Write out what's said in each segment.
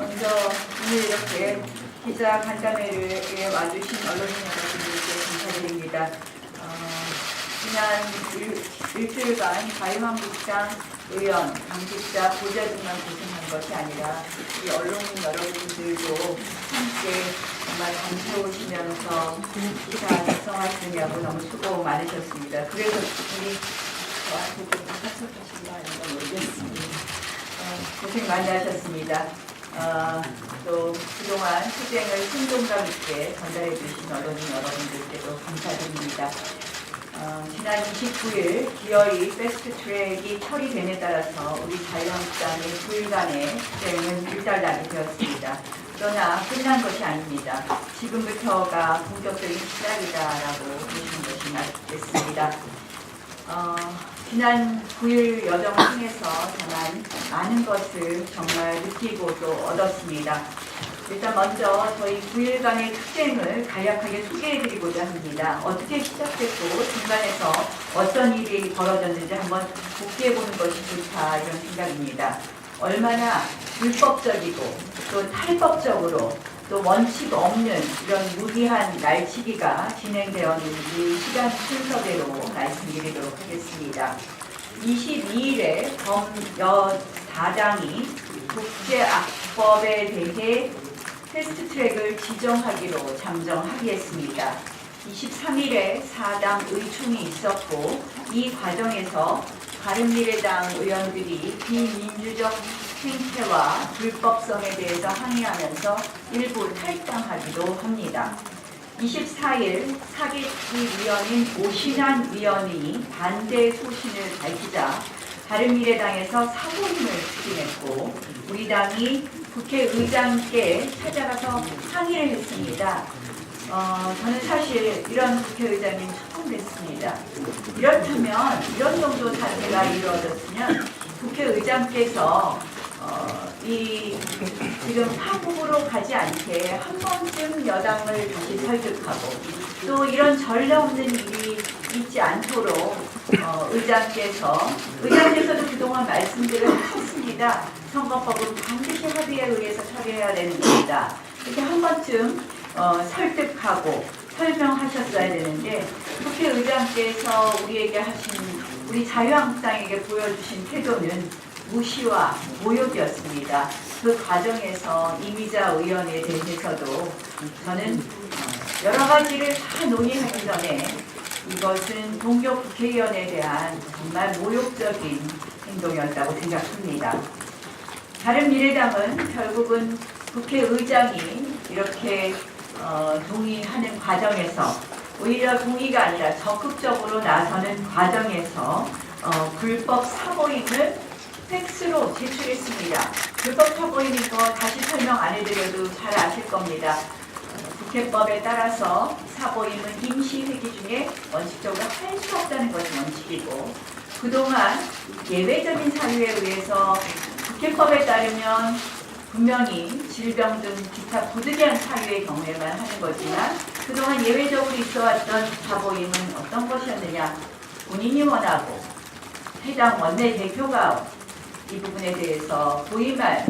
먼저 오늘 이렇게 기자 간담회에 와주신 언론인 여러분들께 감사드립니다. 지난 일주일간 자유한국당 의원, 당직자, 보좌 등만 고생한 것이 아니라 이 언론인 여러분들도 함께 정말 감사오시면서 기사 작성하시느냐고 너무 수고 많으셨습니다. 그래서 우리 저한테 좀 합석하신가 아닌가 모르겠습니다. 고생 많이 하셨습니다. 또 그동안 투쟁을 생동감 있게 전달해 주신 언론인 여러분들께도 감사드립니다. 지난 29일 기어이 패스트트랙이 처리됨에 따라서 우리 자유한국당의 9일간의 투쟁은 일단락이 되었습니다. 그러나 끝난 것이 아닙니다. 지금부터가 본격적인 시작이다라고 보시는 것이 맞겠습니다. 지난 9일 여정을 통해서 정말 많은 것을 정말 느끼고 또 얻었습니다. 일단 먼저 저희 9일간의 투쟁을 간략하게 소개해드리고자 합니다. 어떻게 시작됐고 중간에서 어떤 일이 벌어졌는지 한번 복귀해보는 것이 좋다 이런 생각입니다. 얼마나 불법적이고 또 탈법적으로 또 원칙 없는 이런 무리한 날치기가 진행되었는지 시간 순서대로 말씀드리도록 하겠습니다. 22일에 범여 4당이 국제악법에 대해 패스트트랙을 지정하기로 잠정합의했습니다. 23일에 4당 의총이 있었고 이 과정에서 바른미래당 의원들이 비민주적 행태와 불법성에 대해서 항의하면서 일부 탈당하기도 합니다. 24일 사개특위위원인 오신환 위원이 반대 소신을 밝히자 바른미래당에서 사보임을 추진했고 우리 당이 국회의장께 찾아가서 상의를 했습니다. 저는 사실 이런 국회의장님 처음 뵀습니다. 이렇다면 이런 정도 사태가 이루어졌으면 국회의장께서 지금 파국으로 가지 않게 한 번쯤 여당을 다시 설득하고 또 이런 전례 없는 일이 있지 않도록 의장께서도 그동안 말씀들을 하셨습니다. 선거법은 반드시 합의에 의해서 처리해야 되는 겁니다. 이렇게 한 번쯤 설득하고 설명하셨어야 되는데 국회의장께서 우리에게 하신 우리 자유한국당에게 보여주신 태도는 무시와 모욕이었습니다. 그 과정에서 이미자 의원에 대해서도 저는 여러 가지를 다 논의하기 전에 이것은 동료 국회의원에 대한 정말 모욕적인 행동이었다고 생각합니다. 바른미래당은 결국은 국회의장이 이렇게 동의하는 과정에서 오히려 동의가 아니라 적극적으로 나서는 과정에서 불법 사보임을 팩스로 제출했습니다. 불법 사보임인 거 다시 설명 안 해드려도 잘 아실 겁니다. 국회법에 따라서 사보임은 임시회기 중에 원칙적으로 할 수 없다는 것이 원칙이고 그동안 예외적인 사유에 의해서 국회법에 따르면 분명히 질병 등 기타 부득이한 사유의 경우에만 하는 거지만 그동안 예외적으로 있어왔던 사보임은 어떤 것이었느냐 본인이 원하고 해당 원내대표가 이 부분에 대해서 부임할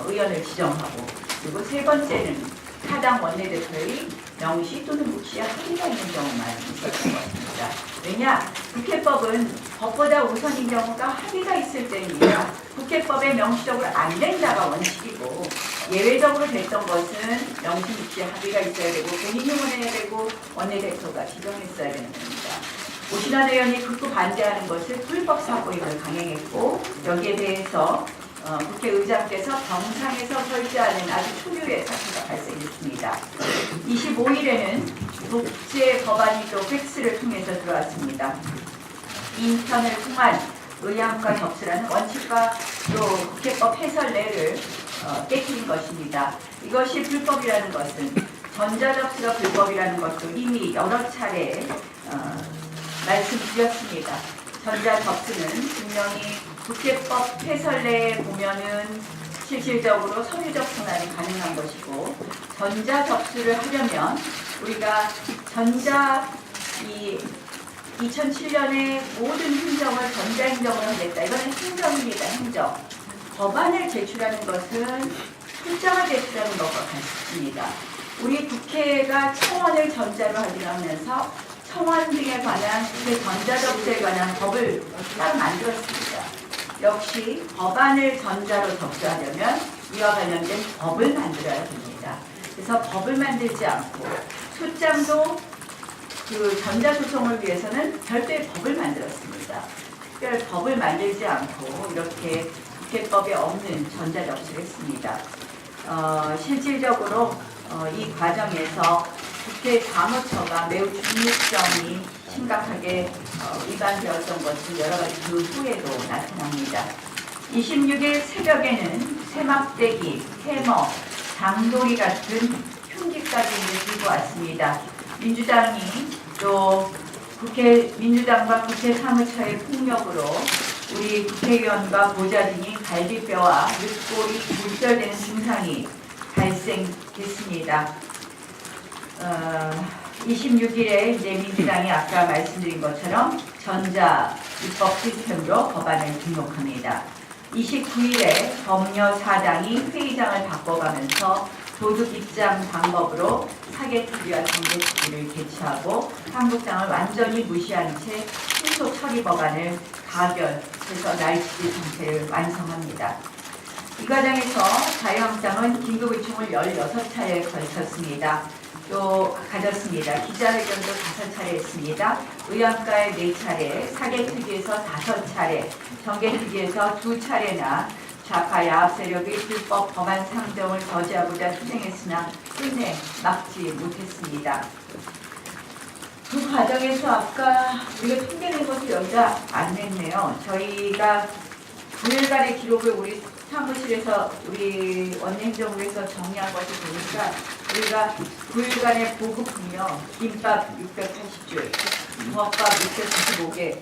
의원을 지정하고 그리고 세 번째는 타당 원내대표의 명시 또는 묵시 합의가 있는 경우만 있었던 것입니다. 왜냐? 국회법은 법보다 우선인 경우가 합의가 있을 때입니다. 국회법에 명시적으로 안 된다가 원칙이고 예외적으로 됐던 것은 명시 묵시 합의가 있어야 되고 본인이 원해야 되고 원내대표가 지정했어야 되는 겁니다. 오신환 의원이 극구 반대하는 것을 불법 사보임을 강행했고 여기에 대해서 국회의장께서 병상에서 설치하는 아주 초유의 사태가 발생했습니다. 25일에는 독재 법안이 또 팩스를 통해서 들어왔습니다. 인편을 통한 의향과 접수라는 원칙과 또 국회법 해설례를 깨뜨린 것입니다. 이것이 불법이라는 것은 전자접수가 불법이라는 것도 이미 여러 차례 말씀드렸습니다. 전자접수는 분명히 국회법 해설례에 보면은 실질적으로 서류 접수만이 가능한 것이고 전자접수를 하려면 우리가 2007년에 모든 행정을 전자행정으로 하겠다. 이거는 행정입니다. 행정. 법안을 제출하는 것은 출장을 제출하는 것과 같습니다. 우리 국회가 청원을 전자로 하면서 청원 등에 관한 국회 전자접수에 관한 법을 따로 만들었습니다. 역시 법안을 전자로 접수하려면 이와 관련된 법을 만들어야 됩니다. 그래서 법을 만들지 않고 출장도 그 전자소송을 위해서는 별도의 법을 만들었습니다. 특별 법을 만들지 않고 이렇게 국회법에 없는 전자접수를 했습니다. 실질적으로 이 과정에서 국회 사무처가 매우 중립성이 심각하게 위반되었던 것은 여러 가지 그 후에도 나타납니다. 26일 새벽에는 세막대기, 해머, 장돌이 같은 흉기까지 들고 왔습니다. 민주당이 또 민주당과 국회 사무처의 폭력으로 우리 국회의원과 보좌진이 갈비뼈와 늑골이 골절되는 증상이 발생됐습니다. 26일에 이제 민주당이 아까 말씀드린 것처럼 전자 입법 시스템으로 법안을 등록합니다. 29일에 법녀 4당이 회의장을 바꿔가면서 도둑 입장 방법으로 사개특위와 정개특위를 개최하고 한국당을 완전히 무시한 채 신속 처리 법안을 가결해서 날치기 상태를 완성합니다. 이 과정에서 자유한국당은 긴급의총을 16차례에 걸쳤습니다. 또 가졌습니다. 기자회견도 5차례 했습니다. 의원가에 4차례, 사개특위에서 5차례, 정개특위에서 2차례나 좌파 야합 세력의 불법 법안 상정을 저지하고자 투쟁했으나 끝내 막지 못했습니다. 그 과정에서 아까 우리가 통계낸 것을 여기다 안 냈네요. 저희가 9일간의 기록을 우리 사무실에서 우리 원내행정부에서 정리한 것을 보니까 우리가 9일간의 보급은요, 김밥 680줄, 붕어밥 645개,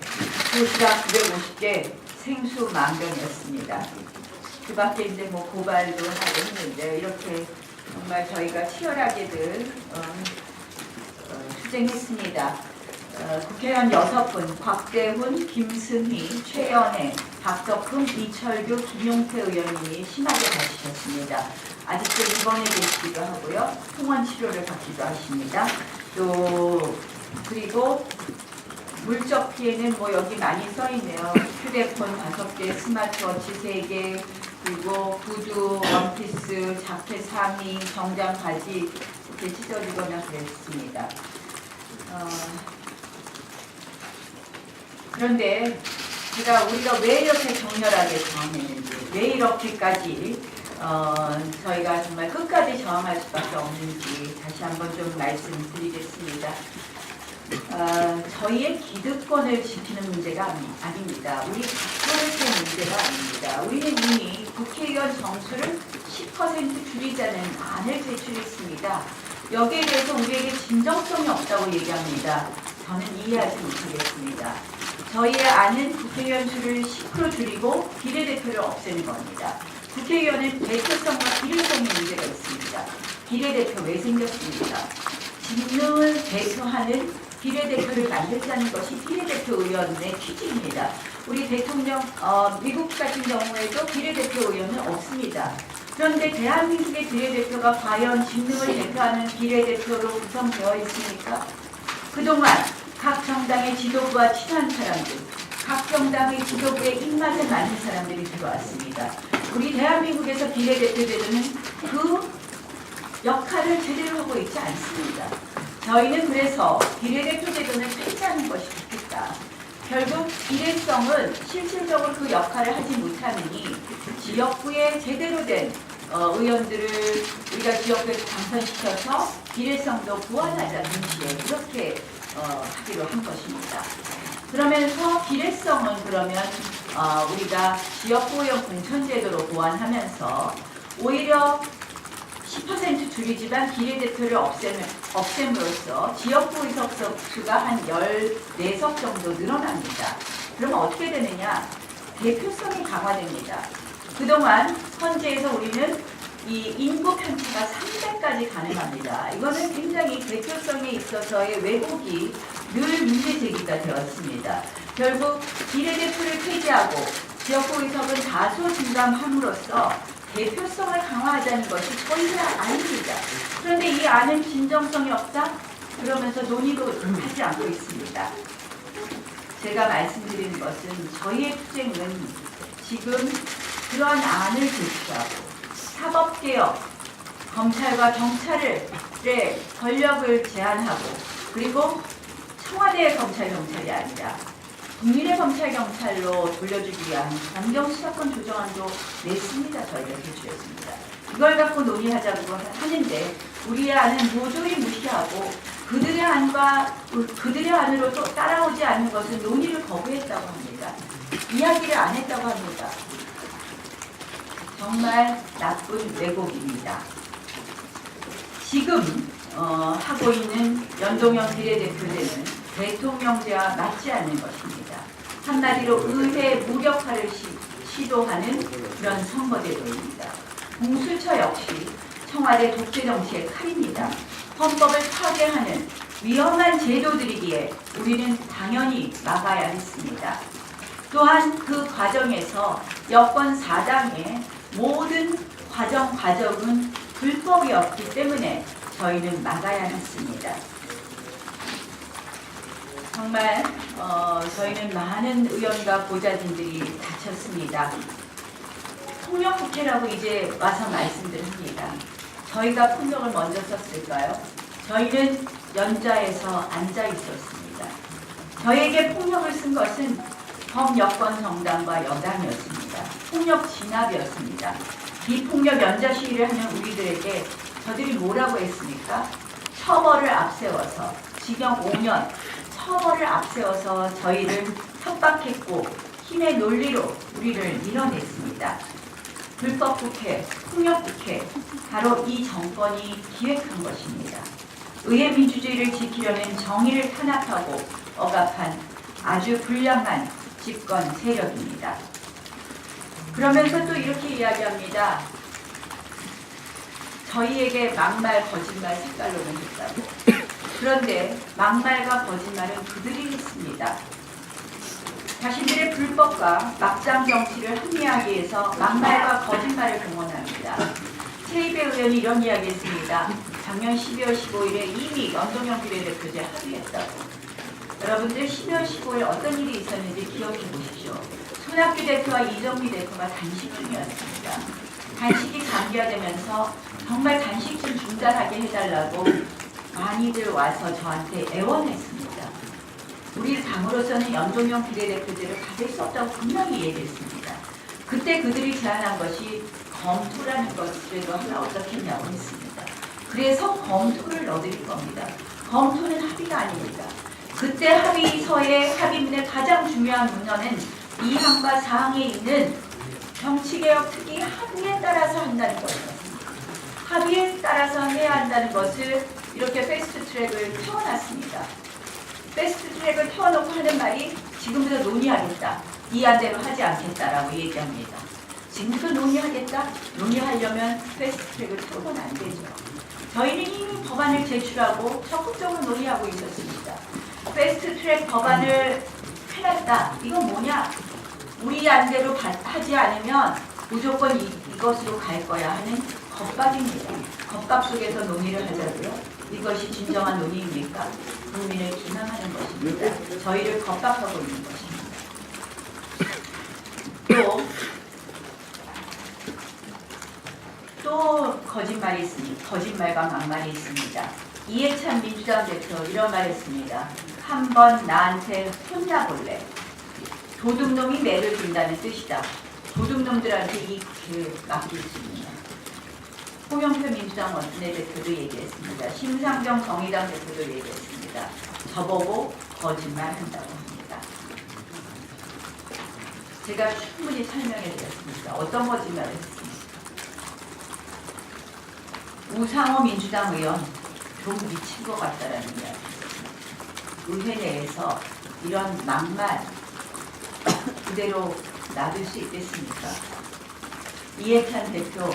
도시락 950개, 생수 10,000병이었습니다. 그 밖에 이제 뭐 고발도 하고 했는데 이렇게 정말 저희가 치열하게들 투쟁했습니다. 국회의원 6분, 곽대훈, 김승희, 최연애, 박덕흠, 이철규, 김용태 의원님이 심하게 다치셨습니다. 아직도 입원해 계시기도 하고요. 통원 치료를 받기도 하십니다. 또 그리고 물적 피해는 뭐 여기 많이 써있네요. 휴대폰 5개, 스마트워치 3개, 그리고 구두, 원피스, 자켓, 상의, 정장, 바지 이렇게 찢어지거나 그랬습니다. 그런데 우리가 왜 이렇게 격렬하게 저항했는지, 왜 이렇게까지 저희가 정말 끝까지 저항할 수밖에 없는지 다시 한번 좀 말씀드리겠습니다. 저희의 기득권을 지키는 문제가 아닙니다. 우리 각본의 문제가 아닙니다. 우리는 이미 국회의원 정수를 10% 줄이자는 안을 제출했습니다. 여기에 대해서 우리에게 진정성이 없다고 얘기합니다. 저는 이해하지 못하겠습니다. 저희의 안은 국회의원 수를 10% 줄이고 비례대표를 없애는 겁니다. 국회의원은 대표성과 비례성의 문제가 있습니다. 비례대표 왜 생겼습니까? 직능을 대표하는 비례대표를 만들자는 것이 비례대표 의원의 취지입니다. 우리 대통령, 미국 같은 경우에도 비례대표 의원은 없습니다. 그런데 대한민국의 비례대표가 과연 직능을 대표하는 비례대표로 구성되어 있습니까? 그동안 각 정당의 지도부와 친한 사람들, 각 정당의 지도부에 입맛에 맞는 사람들이 들어왔습니다. 우리 대한민국에서 비례대표 제도는 그 역할을 제대로 하고 있지 않습니다. 저희는 그래서 비례대표 제도는 폐지하는 것이 좋겠다. 결국 비례성은 실질적으로 그 역할을 하지 못하느니 지역구에 제대로 된 의원들을 우리가 지역구에서 당선시켜서 비례성도 보완하자 동시에 그렇게 하기로 한 것입니다. 그러면서 비례성은 그러면 우리가 지역구 의원 공천제도로 보완하면서 오히려 10% 줄이지만 비례대표를 없앰으로써 지역구 의석 수가 한 14석 정도 늘어납니다. 그러면 어떻게 되느냐? 대표성이 강화됩니다. 그동안 헌재에서 우리는 이 인구 편차가 3배까지 가능합니다. 이거는 굉장히 대표성에 있어서의 왜곡이 늘 문제 제기가 되었습니다. 결국 비례대표를 폐지하고 지역구 의석은 다수 증감함으로써 대표성을 강화하자는 것이 저희가 아닙니다. 그런데 이 안은 진정성이 없다? 그러면서 논의도 하지 않고 있습니다. 제가 말씀드리는 것은 저희의 투쟁은 지금 그러한 안을 제출하고 사법개혁, 검찰과 경찰의 권력을 제한하고 그리고 청와대의 검찰 경찰이 아니라 국민의 검찰 경찰로 돌려주기 위한 검경수사권 조정안도 냈습니다. 저희가 제출했습니다. 이걸 갖고 논의하자고 하는데 우리의 안은 도저히 무시하고 그들의 안으로 또 따라오지 않는 것은 논의를 거부했다고 합니다. 이야기를 안 했다고 합니다. 정말 나쁜 왜곡입니다. 지금 하고 있는 연동형 비례대표제는 대통령제와 맞지 않는 것입니다. 한마디로 의회 무력화를 시도하는 그런 선거제도입니다. 공수처 역시 청와대 독재 정치의 칼입니다. 헌법을 파괴하는 위험한 제도들이기에 우리는 당연히 막아야 했습니다. 또한 그 과정에서 여권 4당의 모든 과정은 불법이었기 때문에 저희는 막아야 했습니다. 정말 저희는 많은 의원과 보좌진들이 다쳤습니다. 폭력국회라고 이제 와서 말씀들 합니다. 저희가 폭력을 먼저 썼을까요? 저희는 연좌에서 앉아 있었습니다. 저에게 폭력을 쓴 것은 범여권 정당과 여당이었습니다. 폭력 진압이었습니다. 비폭력 연좌 시위를 하는 우리들에게 저들이 뭐라고 했습니까? 처벌을 앞세워서 징역 5년 처벌을 앞세워서 저희를 협박했고 힘의 논리로 우리를 밀어냈습니다. 불법국회, 폭력국회, 바로 이 정권이 기획한 것입니다. 의회 민주주의를 지키려는 정의를 탄압하고 억압한 아주 불량한 집권 세력입니다. 그러면서 또 이렇게 이야기합니다. 저희에게 막말, 거짓말 색깔론을 했다고. 그런데 막말과 거짓말은 그들이 했습니다. 자신들의 불법과 막장 정치를 합리화하기 위해서 막말과 거짓말을 동원합니다. 최이배 의원이 이런 이야기했습니다. 작년 12월 15일에 이미 연동형 비례대표제 합의했다고. 여러분들 12월 15일 어떤 일이 있었는지 기억해 보십시오. 손학규 대표와 이정미 대표가 단식 중이었습니다. 단식이 장기화되면서 정말 단식 좀 중단하게 해달라고 많이들 와서 저한테 애원했습니다. 우리 당으로서는 연동형 비례대표제를 받을 수 없다고 분명히 얘기했습니다. 그때 그들이 제안한 것이 검토라는 것이라도 하나 어떻겠냐고 했습니다. 그래서 검토를 넣어드릴 겁니다. 검토는 합의가 아닙니다. 그때 합의서의 합의문의 가장 중요한 문헌은 2항과 4항에 있는 정치개혁 특위 합의에 따라서 한다는 것이었습니다. 합의에 따라서 해야 한다는 것을 이렇게 패스트트랙을 태워놨습니다. 패스트트랙을 태워놓고 하는 말이 지금부터 논의하겠다. 이 안대로 하지 않겠다라고 얘기합니다. 지금부터 논의하겠다? 논의하려면 패스트트랙을 태우면 안 되죠. 저희는 이미 법안을 제출하고 적극적으로 논의하고 있었습니다. 패스트트랙 법안을 해놨다. 이건 뭐냐? 우리 안대로 하지 않으면 무조건 이것으로 갈 거야 하는 겁박입니다. 겁박 속에서 논의를 하자고요. 이것이 진정한 논의입니까? 국민을 기망하는 것입니다. 저희를 겁박하고 있는 것입니다. 또 거짓말이 있습니다. 거짓말과 막말이 있습니다. 이해찬 민주당 대표 이런 말 했습니다. 한번 나한테 혼나볼래. 도둑놈이 매를 든다는 뜻이다. 도둑놈들한테 이 맡길 수 있는. 홍영표 민주당 원내 대표도 얘기했습니다. 심상정 정의당 대표도 얘기했습니다. 저보고 거짓말한다고 합니다. 제가 충분히 설명해 드렸습니다. 어떤 거짓말을 했습니까? 우상호 민주당 의원 좀 미친 것 같다라는 이야기. 의회 내에서 이런 막말 그대로 놔둘 수 있겠습니까? 이해찬 대표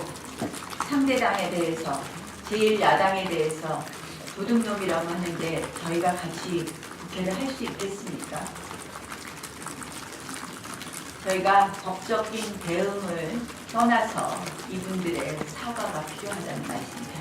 상대당에 대해서 제1야당에 대해서 도둑놈이라고 하는데 저희가 같이 국회를 할 수 있겠습니까? 저희가 법적인 대응을 떠나서 이분들의 사과가 필요하다는 말씀입니다.